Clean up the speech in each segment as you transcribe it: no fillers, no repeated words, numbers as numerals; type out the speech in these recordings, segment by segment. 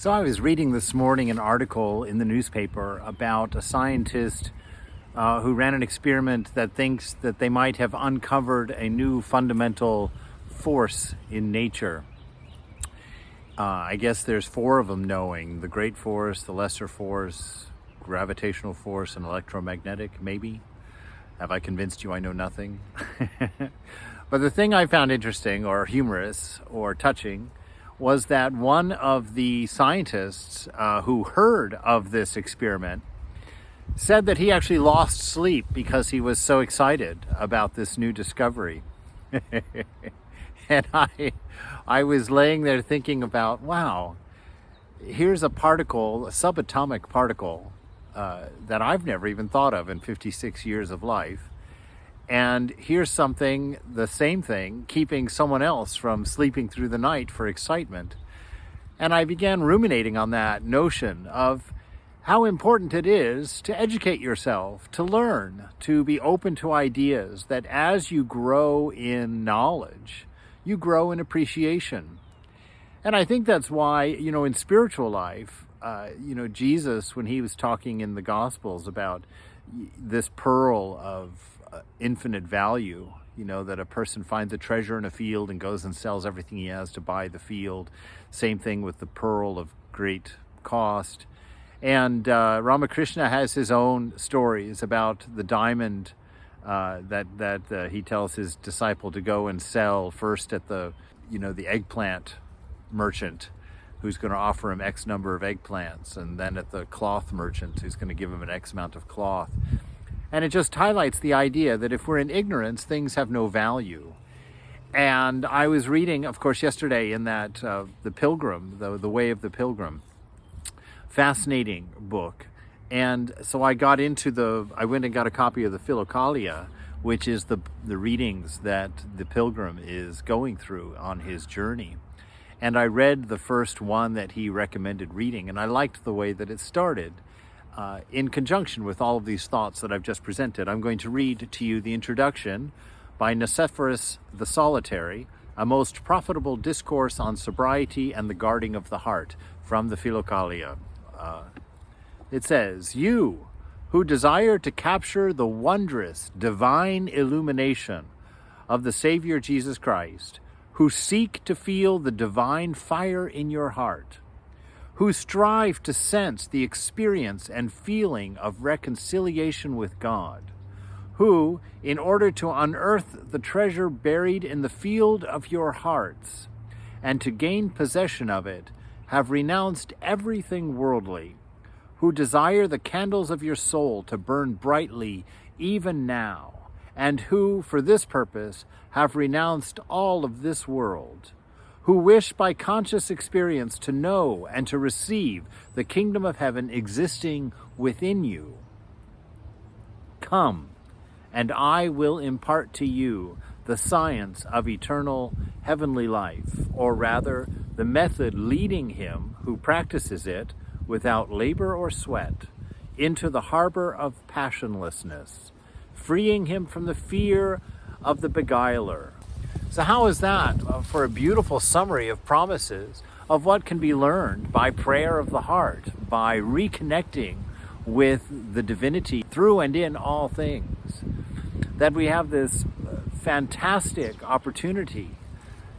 So I was reading this morning an article in the newspaper about a scientist who ran an experiment that thinks that they might have uncovered a new fundamental force in nature. I guess there's four of them knowing: the great force, the lesser force, gravitational force, and electromagnetic, maybe. Have I convinced you I know nothing? But the thing I found interesting or humorous or touching was that one of the scientists who heard of this experiment said that he actually lost sleep because he was so excited about this new discovery. And I was laying there thinking about, wow, here's a particle, a subatomic particle that I've never even thought of in 56 years of life. And here's something, the same thing, keeping someone else from sleeping through the night for excitement. And I began ruminating on that notion of how important it is to educate yourself, to learn, to be open to ideas, that as you grow in knowledge, you grow in appreciation. And I think that's why, in spiritual life, Jesus, when he was talking in the Gospels about this pearl of infinite value, that a person finds a treasure in a field and goes and sells everything he has to buy the field. Same thing with the pearl of great cost. And Ramakrishna has his own stories about the diamond that he tells his disciple to go and sell first at the eggplant merchant, who's going to offer him X number of eggplants, and then at the cloth merchant, who's going to give him an X amount of cloth. And it just highlights the idea that if we're in ignorance, things have no value. And I was reading, of course, yesterday in that The Pilgrim, the Way of the Pilgrim, fascinating book. And so I went and got a copy of the Philokalia, which is the readings that the pilgrim is going through on his journey. And I read the first one that he recommended reading, and I liked the way that it started. In conjunction with all of these thoughts that I've just presented, I'm going to read to you the introduction by Nicephorus the Solitary, a most profitable discourse on sobriety and the guarding of the heart, from the Philokalia. It says, "You who desire to capture the wondrous divine illumination of the Savior Jesus Christ, who seek to feel the divine fire in your heart, who strive to sense the experience and feeling of reconciliation with God, who, in order to unearth the treasure buried in the field of your hearts, and to gain possession of it, have renounced everything worldly, who desire the candles of your soul to burn brightly even now, and who, for this purpose, have renounced all of this world, who wish by conscious experience to know and to receive the kingdom of heaven existing within you. Come, and I will impart to you the science of eternal heavenly life, or rather, the method leading him who practices it without labor or sweat into the harbor of passionlessness, freeing him from the fear of the beguiler." So how is that for a beautiful summary of promises of what can be learned by prayer of the heart, by reconnecting with the divinity through and in all things? That we have this fantastic opportunity,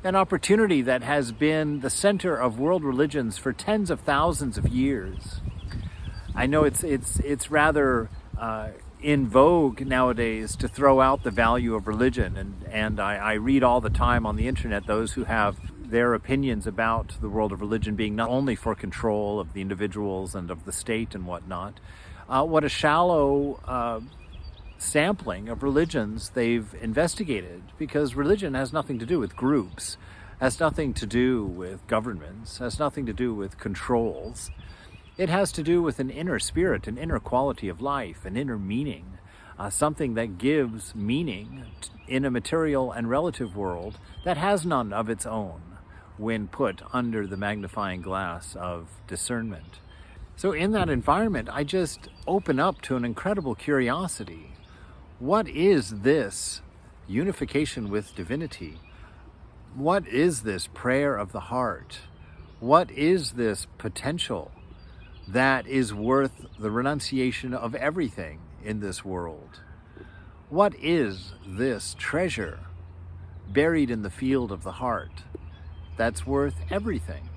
an opportunity that has been the center of world religions for tens of thousands of years. I know it's rather in vogue nowadays to throw out the value of religion, and I read all the time on the internet those who have their opinions about the world of religion being not only for control of the individuals and of the state and whatnot. What a shallow sampling of religions they've investigated, because religion has nothing to do with groups, has nothing to do with governments, has nothing to do with controls. It has to do with an inner spirit, an inner quality of life, an inner meaning, something that gives meaning in a material and relative world that has none of its own when put under the magnifying glass of discernment. So in that environment, I just open up to an incredible curiosity. What is this unification with divinity? What is this prayer of the heart? What is this potential that is worth the renunciation of everything in this world? What is this treasure buried in the field of the heart that's worth everything?